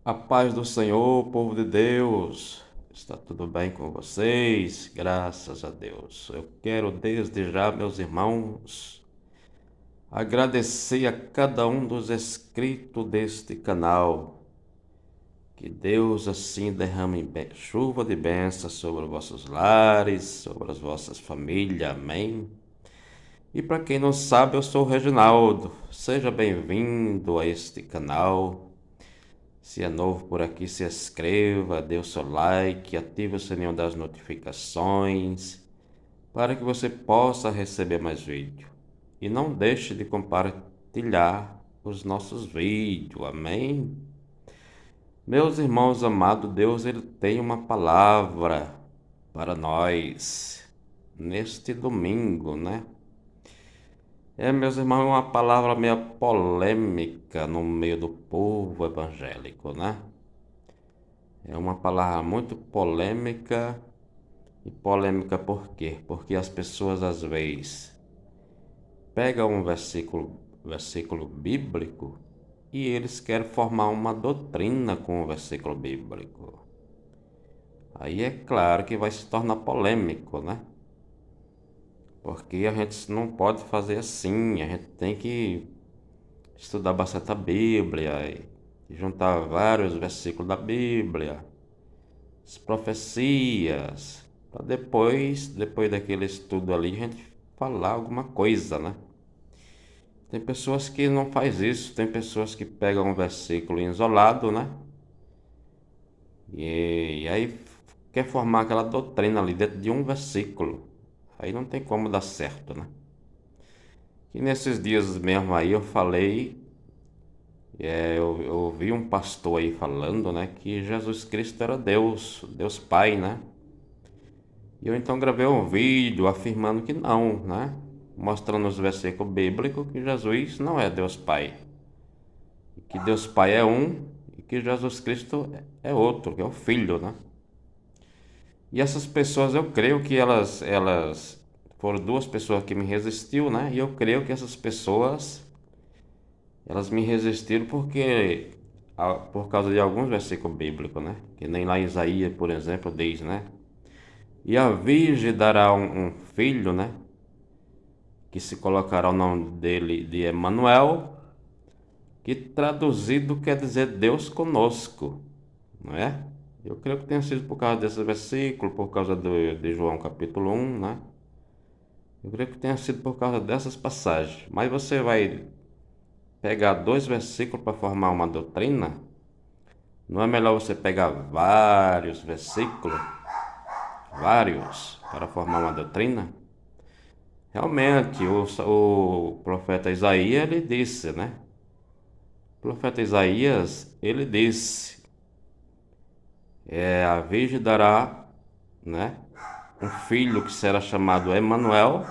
A paz do Senhor, povo de Deus, está tudo bem com vocês? Graças a Deus. Eu quero desde já, meus irmãos, agradecer a cada um dos inscritos deste canal. Que Deus assim derrame chuva de bênçãos sobre os vossos lares, sobre as vossas famílias, amém? E para quem não sabe, eu sou o Reginaldo. Seja bem-vindo a este canal. Se é novo por aqui, se inscreva, dê o seu like, ative o sininho das notificações para que você possa receber mais vídeos. E não deixe de compartilhar os nossos vídeos, amém? Meus irmãos amados, Deus ele tem uma palavra para nós neste domingo, né? Meus irmãos, é uma palavra meio polêmica no meio do povo evangélico, né? É uma palavra muito polêmica. E polêmica por quê? Porque as pessoas às vezes pegam um versículo bíblico e eles querem formar uma doutrina com o versículo bíblico. Aí é claro que vai se tornar polêmico, né? Porque a gente não pode fazer assim, a gente tem que estudar bastante a Bíblia e juntar vários versículos da Bíblia, as profecias, para depois daquele estudo ali, a gente falar alguma coisa, né? Tem pessoas que não faz isso, tem pessoas que pegam um versículo isolado, né? E aí quer formar aquela doutrina ali dentro de um versículo. Aí não tem como dar certo, né? E nesses dias mesmo aí eu falei, eu ouvi um pastor aí falando, né, que Jesus Cristo era Deus, Deus Pai, né? E eu então gravei um vídeo afirmando que não, né? Mostrando os versículos bíblicos que Jesus não é Deus Pai. Que Deus Pai é um e que Jesus Cristo é outro, que é o Filho, né? E essas pessoas, eu creio que elas foram duas pessoas que me resistiu, né? E eu creio que essas pessoas, elas me resistiram por causa de alguns versículos bíblicos, né? Que nem lá em Isaías, por exemplo, diz, né? E a virgem dará um filho, né? Que se colocará o nome dele de Emanuel, que traduzido quer dizer Deus conosco, não é? Eu creio que tenha sido por causa desse versículo, por causa de João capítulo 1, né? Eu creio que tenha sido por causa dessas passagens. Mas você vai pegar dois versículos para formar uma doutrina? Não é melhor você pegar vários versículos, vários, para formar uma doutrina? Realmente, o profeta Isaías, ele disse, né? O profeta Isaías, ele disse, a virgem dará, né, um filho que será chamado Emanuel,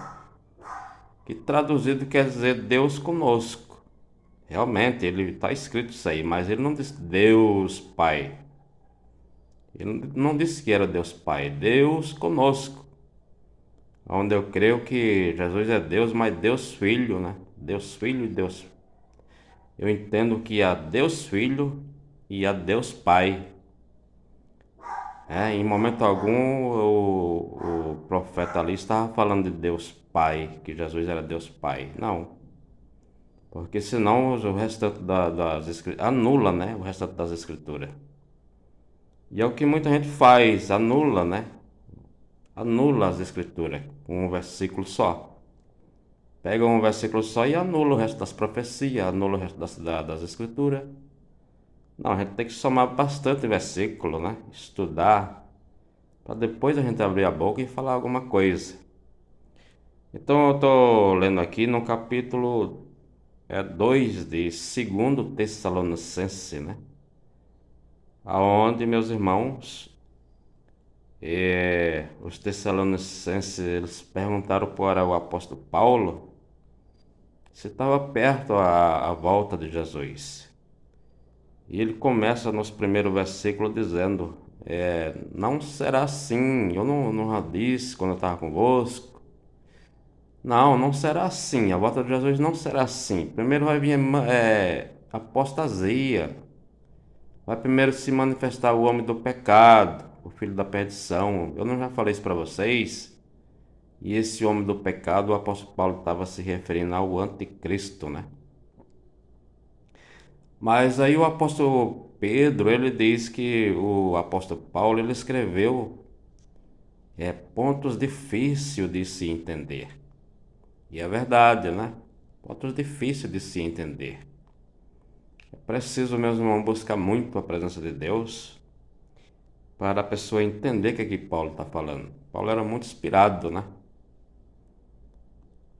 que traduzido quer dizer Deus conosco. Realmente, ele está escrito isso aí, mas ele não disse Deus Pai. Ele não disse que era Deus Pai, Deus conosco. Onde eu creio que Jesus é Deus, mas Deus Filho, né? Deus Filho e Deus. Eu entendo que há Deus Filho e há Deus Pai. Em momento algum o profeta ali estava falando de Deus Pai, que Jesus era Deus Pai. Não. Porque senão o restante das escrituras anula, né? O restante das escrituras. E é o que muita gente faz, anula, né? Anula as escrituras com um versículo só. Pega um versículo só e anula o resto das profecias, anula o resto das escrituras. Não, a gente tem que somar bastante versículo, né? Estudar, para depois a gente abrir a boca e falar alguma coisa. Então eu estou lendo aqui no capítulo 2 de 2 Tessalonicense, né? Aonde, meus irmãos, os Tessalonicenses, eles perguntaram para o apóstolo Paulo se estava perto a volta de Jesus. E ele começa nos primeiros versículos dizendo, não será assim, eu não já disse quando eu estava convosco. Não, não será assim, a volta de Jesus não será assim. Primeiro vai vir apostasia, vai primeiro se manifestar o homem do pecado, o filho da perdição. Eu não já falei isso para vocês? E esse homem do pecado, o apóstolo Paulo estava se referindo ao anticristo, né? Mas aí o apóstolo Pedro, ele diz que o apóstolo Paulo, ele escreveu pontos difíceis de se entender. E é verdade, né? Pontos difíceis de se entender. É preciso, meus irmãos, buscar muito a presença de Deus para a pessoa entender o que Paulo está falando. Paulo era muito inspirado, né?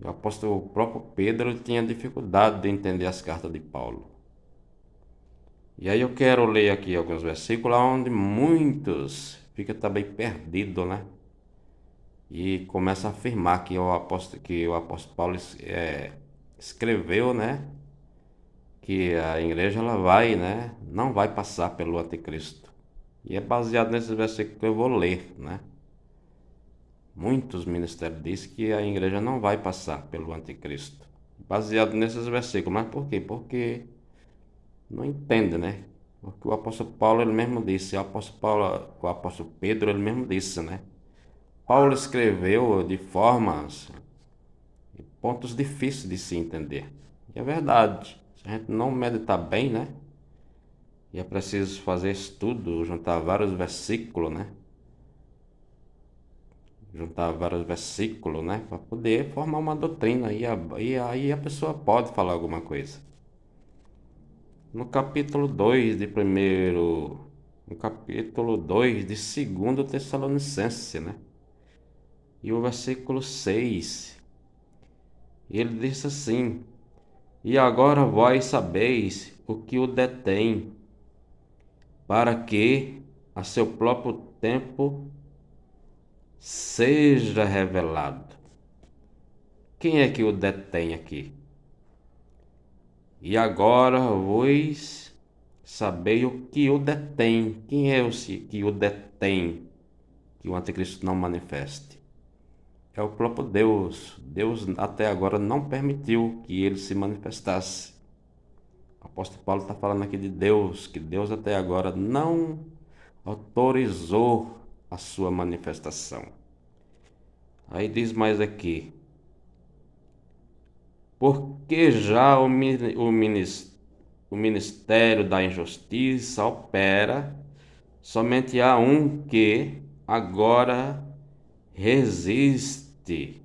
O próprio Pedro tinha dificuldade de entender as cartas de Paulo. E aí eu quero ler aqui alguns versículos onde muitos ficam também perdidos, né? E começa a afirmar que o apóstolo Paulo escreveu, né? Que a igreja ela vai, né? Não vai passar pelo anticristo. E é baseado nesses versículos que eu vou ler, né? Muitos ministérios dizem que a igreja não vai passar pelo anticristo. Baseado nesses versículos. Mas por quê? Porque não entende, né? Porque o apóstolo Paulo, ele mesmo disse, o apóstolo Pedro, ele mesmo disse, né? Paulo escreveu de formas, pontos difíceis de se entender. E é verdade. Se a gente não meditar bem, né? E é preciso fazer estudo, juntar vários versículos, né? Para poder formar uma doutrina. E aí a pessoa pode falar alguma coisa. No capítulo 2 de 2 Tessalonicenses, né? E o versículo 6, ele diz assim: E agora vós sabeis o que o detém, para que a seu próprio tempo seja revelado. Quem é que o detém aqui? E agora vós sabeis o que o detém. Quem é o que o detém, que o anticristo não manifeste? É o próprio Deus. Deus até agora não permitiu que ele se manifestasse. O apóstolo Paulo está falando aqui de Deus, que Deus até agora não autorizou a sua manifestação. Aí diz mais aqui: porque já o ministério da injustiça opera, somente há um que agora resiste,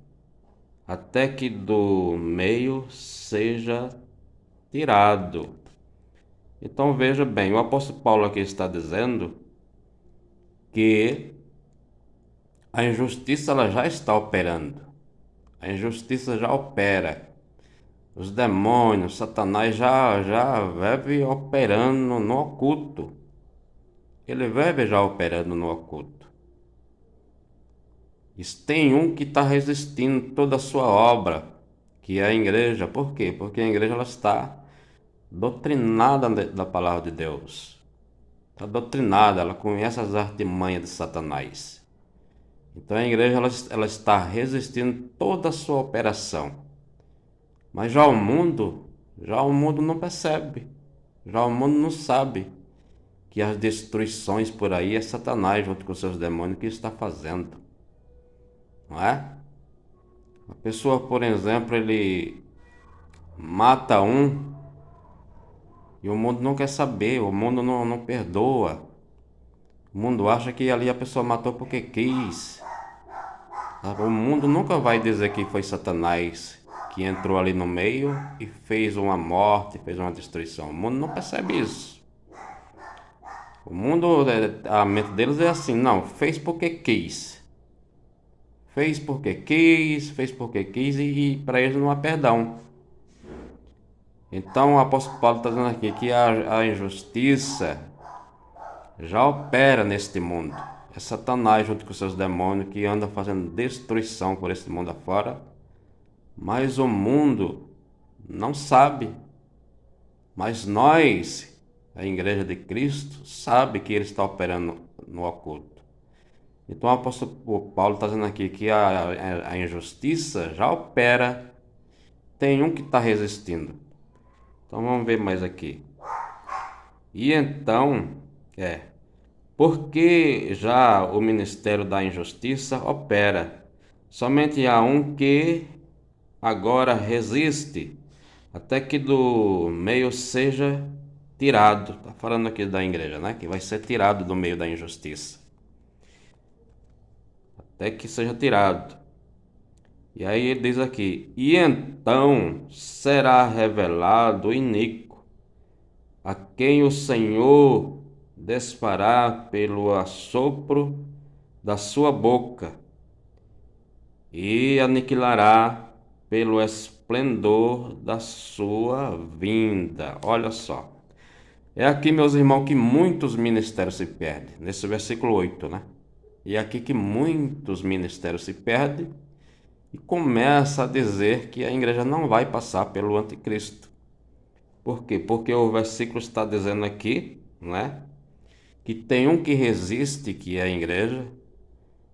até que do meio seja tirado. Então veja bem, o apóstolo Paulo aqui está dizendo que a injustiça ela já está operando. A injustiça já opera. Os demônios, Satanás já vive operando no oculto. Ele vive já operando no oculto. E tem um que está resistindo toda a sua obra, que é a igreja. Por quê? Porque a igreja ela está doutrinada da palavra de Deus. Está doutrinada, ela conhece as artimanhas de Satanás. Então a igreja ela está resistindo toda a sua operação. Mas já o mundo não percebe. Já o mundo não sabe que as destruições por aí é Satanás junto com seus demônios que está fazendo. Não é? A pessoa, por exemplo, ele mata um e o mundo não quer saber, o mundo não perdoa. O mundo acha que ali a pessoa matou porque quis. O mundo nunca vai dizer que foi Satanás que entrou ali no meio e fez uma morte, fez uma destruição. O mundo não percebe isso. O mundo, a mente deles é assim, não, fez porque quis. Fez porque quis e para eles não há perdão. Então o apóstolo Paulo está dizendo aqui que a injustiça já opera neste mundo. É Satanás junto com seus demônios que anda fazendo destruição por este mundo afora. Mas o mundo não sabe. Mas nós, a igreja de Cristo, sabe que ele está operando no oculto. Então o apóstolo Paulo está dizendo aqui que a injustiça já opera. Tem um que está resistindo. Então vamos ver mais aqui. E então, porque já o ministério da injustiça opera, somente há um que agora resiste, até que do meio seja tirado. Está falando aqui da igreja, né? Que vai ser tirado do meio da injustiça. Até que seja tirado. E aí ele diz aqui: e então será revelado o iníquo, a quem o Senhor desfará pelo assopro da sua boca, e aniquilará pelo esplendor da sua vinda. Olha só. É aqui, meus irmãos, que muitos ministérios se perdem. Nesse versículo 8, né? E é aqui que muitos ministérios se perdem e começa a dizer que a igreja não vai passar pelo anticristo. Por quê? Porque o versículo está dizendo aqui, né? Que tem um que resiste, que é a igreja,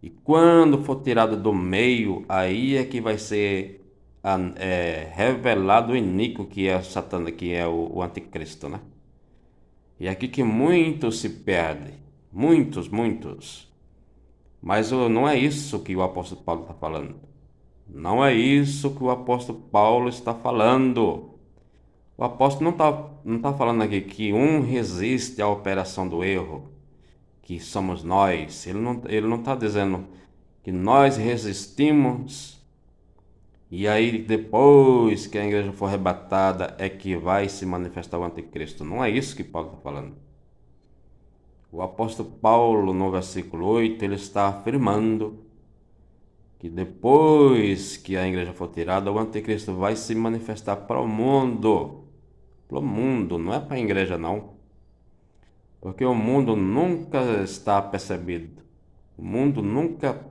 e quando for tirado do meio, aí é que vai ser revelado o iníquo, que é Satanás, que é o anticristo, né? E é aqui que muitos se perdem, muitos. Mas não é isso que o apóstolo Paulo está falando. Não é isso que o apóstolo Paulo está falando. O apóstolo não tá falando aqui que um resiste à operação do erro, que somos nós. Ele não está dizendo que nós resistimos e aí depois que a igreja for arrebatada é que vai se manifestar o anticristo. Não é isso que Paulo está falando. O apóstolo Paulo, no versículo 8, ele está afirmando que depois que a igreja for tirada, o anticristo vai se manifestar para o mundo. Para o mundo, não é para a igreja não. Porque o mundo nunca está percebido. O mundo nunca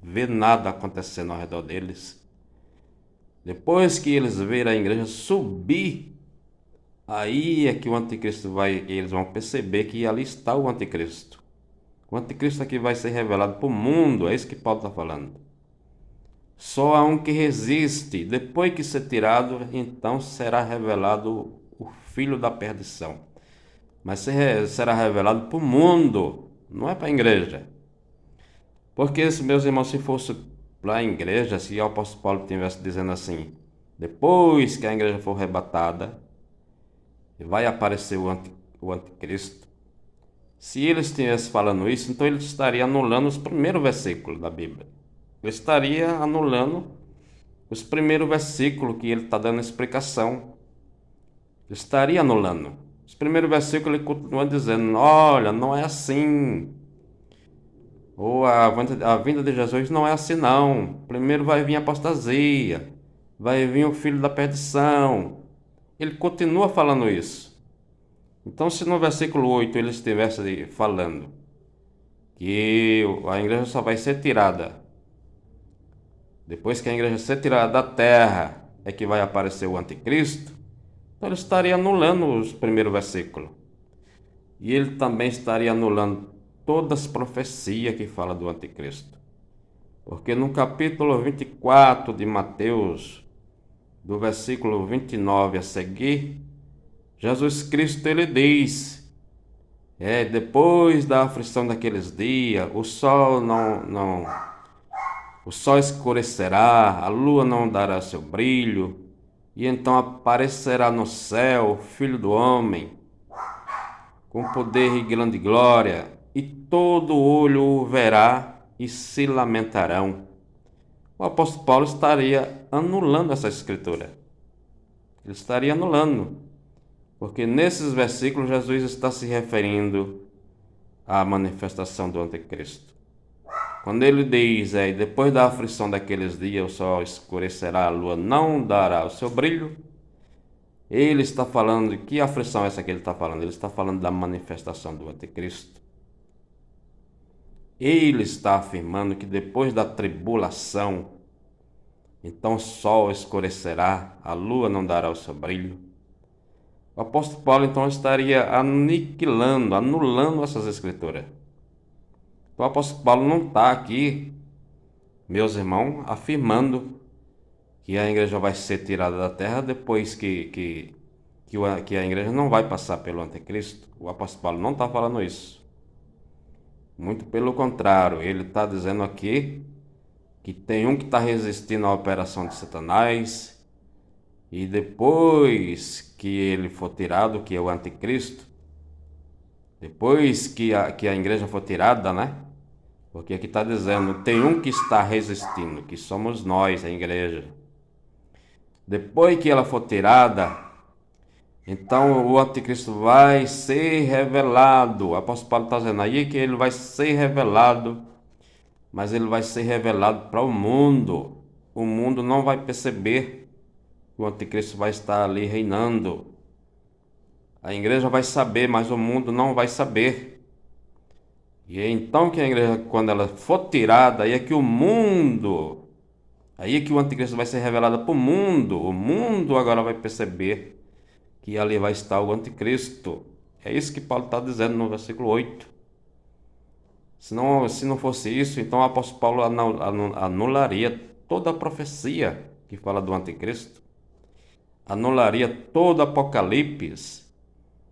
vê nada acontecendo ao redor deles. Depois que eles verem a igreja subir, aí é que o anticristo eles vão perceber que ali está o anticristo. O anticristo aqui vai ser revelado para o mundo, é isso que Paulo está falando. Só há um que resiste. Depois que ser tirado, então será revelado o filho da perdição. Mas será revelado para o mundo, não é para a igreja. Porque, meus irmãos, se fosse para a igreja, se o apóstolo Paulo estivesse dizendo assim, depois que a igreja for arrebatada, vai aparecer o anticristo. Se ele estivesse falando isso, então ele estaria anulando os primeiros versículos da Bíblia. Ele estaria anulando os primeiros versículos que ele está dando explicação. Ele estaria anulando. Os primeiros versículos ele continua dizendo, olha, não é assim. Ou a vinda de Jesus não é assim não. Primeiro vai vir a apostasia. Vai vir o filho da perdição. Ele continua falando isso. Então, se no versículo 8 ele estivesse falando que a igreja só vai ser tirada depois que a igreja ser tirada da terra, é que vai aparecer o anticristo, então ele estaria anulando os primeiros versículos. E ele também estaria anulando todas as profecias que falam do anticristo. Porque no capítulo 24 de Mateus, do versículo 29 a seguir, Jesus Cristo ele diz: depois da aflição daqueles dias, o sol escurecerá, a lua não dará seu brilho, e então aparecerá no céu o Filho do Homem, com poder e grande glória, e todo olho o verá e se lamentarão. O apóstolo Paulo estaria anulando essa escritura. Ele estaria anulando, porque nesses versículos Jesus está se referindo à manifestação do anticristo. Quando ele diz, depois da aflição daqueles dias, o sol escurecerá, a lua não dará o seu brilho, ele está falando de que aflição é essa que ele está falando? Ele está falando da manifestação do anticristo. Ele está afirmando que depois da tribulação, então o sol escurecerá, a lua não dará o seu brilho. O apóstolo Paulo então estaria aniquilando, anulando essas escrituras. O apóstolo Paulo não está aqui, meus irmãos, afirmando que a igreja vai ser tirada da terra depois que que a igreja não vai passar pelo anticristo, o apóstolo Paulo não está falando isso. Muito pelo contrário, ele está dizendo aqui que tem um que está resistindo à operação de Satanás, e depois que ele for tirado, que é o anticristo, depois que a igreja for tirada, né? Porque aqui está dizendo, tem um que está resistindo, que somos nós, a igreja. Depois que ela for tirada, então o anticristo vai ser revelado. O apóstolo Paulo está dizendo aí que ele vai ser revelado, mas ele vai ser revelado para o mundo. O mundo não vai perceber que o anticristo vai estar ali reinando. A igreja vai saber, mas o mundo não vai saber. E é então que a igreja, quando ela for tirada, aí é que o mundo, aí é que o anticristo vai ser revelado para o mundo. O mundo agora vai perceber que ali vai estar o anticristo. É isso que Paulo está dizendo no versículo 8. Se não fosse isso, então o apóstolo Paulo anularia toda a profecia que fala do anticristo, anularia todo Apocalipse,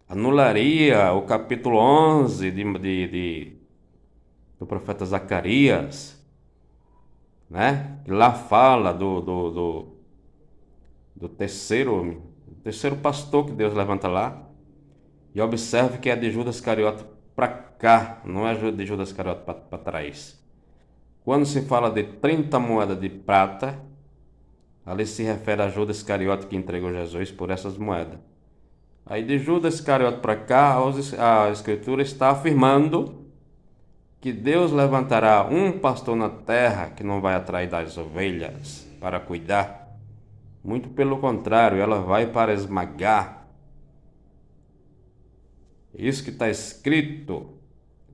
anularia o capítulo 11 do profeta Zacarias, né? Que lá fala do terceiro pastor que Deus levanta lá. E observe que é de Judas Iscariote para cá, não é de Judas Iscariote para trás. Quando se fala de 30 moedas de prata, ali se refere a Judas Iscariote que entregou Jesus por essas moedas. Aí de Judas Iscariote para cá, a Escritura está afirmando que Deus levantará um pastor na terra que não vai atrás das ovelhas para cuidar. Muito pelo contrário, ela vai para esmagar. Isso que está escrito.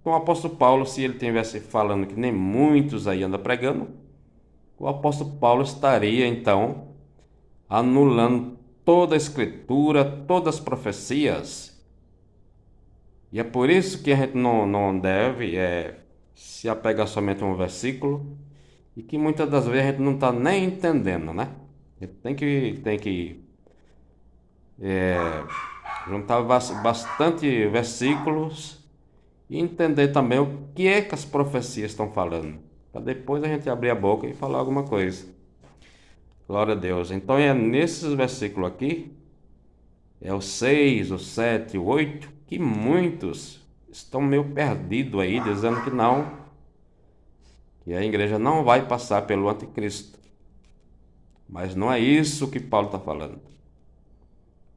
Então o apóstolo Paulo, se ele estivesse falando que nem muitos aí andam pregando, o apóstolo Paulo estaria então anulando toda a escritura, todas as profecias. E é por isso que a gente não deve se apegar somente a um versículo, e que muitas das vezes a gente não está nem entendendo, né? A gente tem que juntar bastante versículos e entender também o que é que as profecias estão falando, para depois a gente abrir a boca e falar alguma coisa. Glória a Deus. Então é nesses versículos aqui, é o 6, o 7, o 8, que muitos estão meio perdidos aí, dizendo que não, que a igreja não vai passar pelo anticristo. Mas não é isso que Paulo está falando.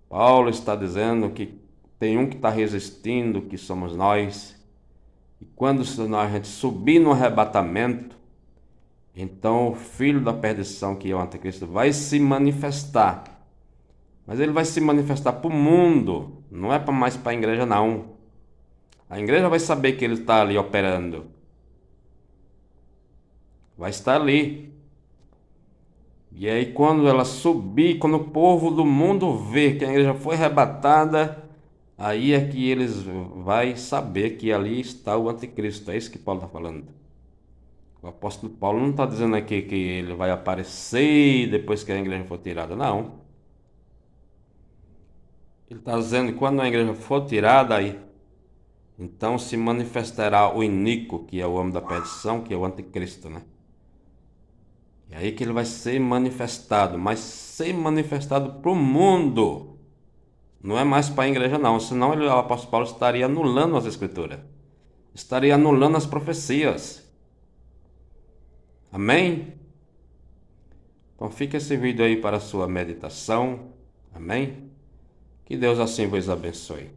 Paulo está dizendo que tem um que está resistindo, que somos nós. E quando a gente subir no arrebatamento, então o filho da perdição, que é o anticristo, vai se manifestar. Mas ele vai se manifestar para o mundo, não é mais para a igreja não. A igreja vai saber que ele está ali operando. Vai estar ali. E aí quando ela subir, quando o povo do mundo ver que a igreja foi arrebatada, aí é que eles vão saber que ali está o anticristo. É isso que Paulo está falando. O apóstolo Paulo não está dizendo aqui que ele vai aparecer depois que a igreja for tirada, não. Ele está dizendo que quando a igreja for tirada, aí, então se manifestará o iníquo, que é o homem da perdição, que é o anticristo, né? E aí que ele vai ser manifestado, mas ser manifestado para o mundo. Não é mais para a igreja não, senão o apóstolo Paulo estaria anulando as escrituras. Estaria anulando as profecias. Amém? Então fica esse vídeo aí para a sua meditação. Amém? Que Deus assim vos abençoe.